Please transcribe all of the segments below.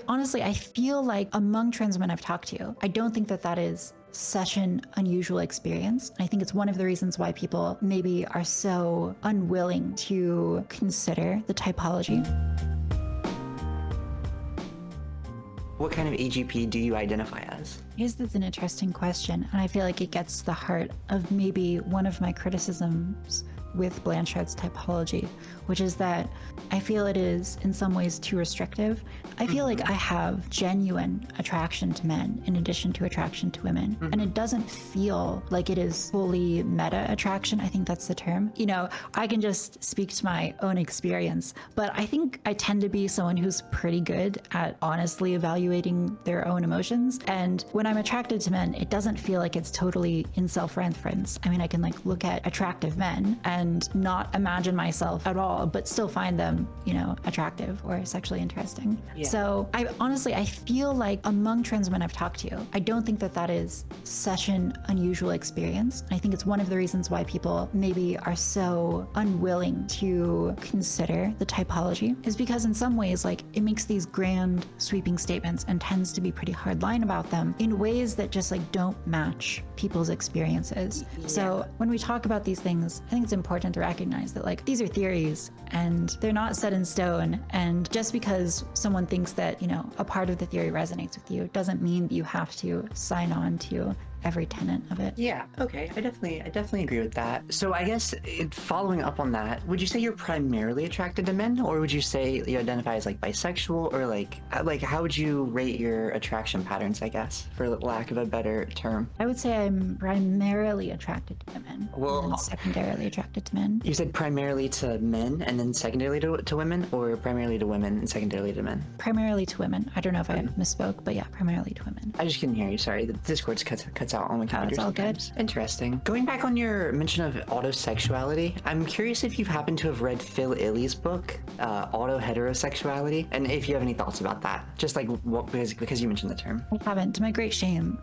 I feel like among trans men I've talked to, I don't think that that is such an unusual experience. And I think it's one of the reasons why people maybe are so unwilling to consider the typology. What kind of AGP do you identify as? Yes, that's an interesting question. And I feel like it gets to the heart of maybe one of my criticisms with Blanchard's typology, which is that I feel it is in some ways too restrictive. I feel like I have genuine attraction to men in addition to attraction to women. And it doesn't feel like it is fully meta attraction. I think that's the term. You know, I can just speak to my own experience, but I think I tend to be someone who's pretty good at honestly evaluating their own emotions. And when I'm attracted to men, it doesn't feel like it's totally in self-reference. I mean, I can like look at attractive men and not imagine myself at all, but still find them, you know, attractive or sexually interesting. Yeah. So I feel like among trans men I've talked to, I don't think that that is such an unusual experience. And I think it's one of the reasons why people maybe are so unwilling to consider the typology is because in some ways, like it makes these grand sweeping statements and tends to be pretty hardline about them in ways that just like don't match people's experiences. Yeah. So when we talk about these things, I think it's important to recognize that like these are theories and they're not set in stone. And just because someone thinks that, you know, a part of the theory resonates with you doesn't mean that you have to sign on to every tenet of it. Yeah, okay, I definitely agree with that. So I guess following up on that, would you say you're primarily attracted to men, or would you say you identify as like bisexual, or like how would you rate your attraction patterns, I guess, for lack of a better term? I would say I'm primarily attracted to women, Well, and then secondarily attracted to men. You said primarily to men and then secondarily to women, or primarily to women and secondarily to men? Primarily to women. I don't know if I misspoke, but yeah, primarily to women. I just couldn't hear you, sorry. The Discord cuts out on my computer. It's all good. Sometimes. Interesting. Going back on your mention of autosexuality, I'm curious if you've happened to have read Phil Illy's book, Autoheterosexuality, and if you have any thoughts about that. Just like what, because you mentioned the term. I haven't. To my great shame,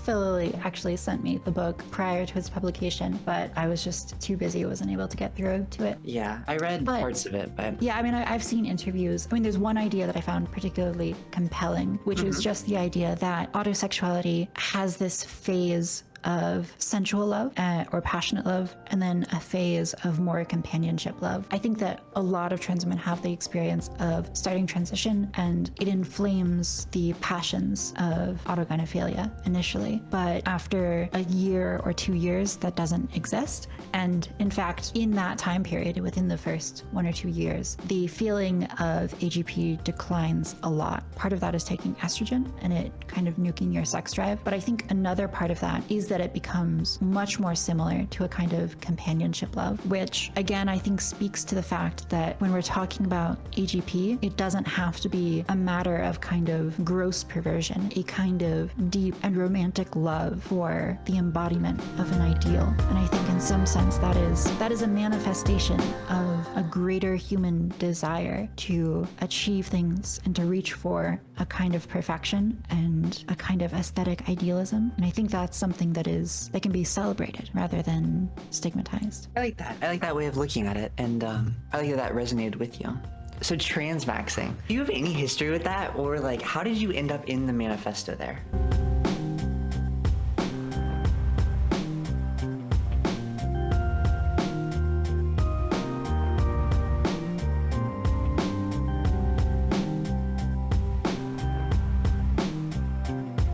Phil Illy actually sent me the book prior to its publication, but I was just too busy. I wasn't able to get through to it. Yeah, I read parts of it, but... Yeah, I mean, I've seen interviews. I mean, there's one idea that I found particularly compelling, which is just the idea that autosexuality has this phase of sensual love or passionate love, and then a phase of more companionship love. I think that a lot of trans women have the experience of starting transition, and it inflames the passions of autogynephilia initially. But after a year or 2 years, that doesn't exist. And in fact, in that time period, within the first 1 or 2 years, the feeling of AGP declines a lot. Part of that is taking estrogen and it kind of nuking your sex drive. But I think another part of that is that it becomes much more similar to a kind of companionship love, which again, I think speaks to the fact that when we're talking about AGP, it doesn't have to be a matter of kind of gross perversion, a kind of deep and romantic love for the embodiment of an ideal. And I think in some sense that is a manifestation of a greater human desire to achieve things and to reach for a kind of perfection and a kind of aesthetic idealism. And I think that's something that can be celebrated rather than stigmatized. I like that. I like that way of looking at it, and I like that resonated with you. So transmaxing, do you have any history with that, or like how did you end up in the manifesto there?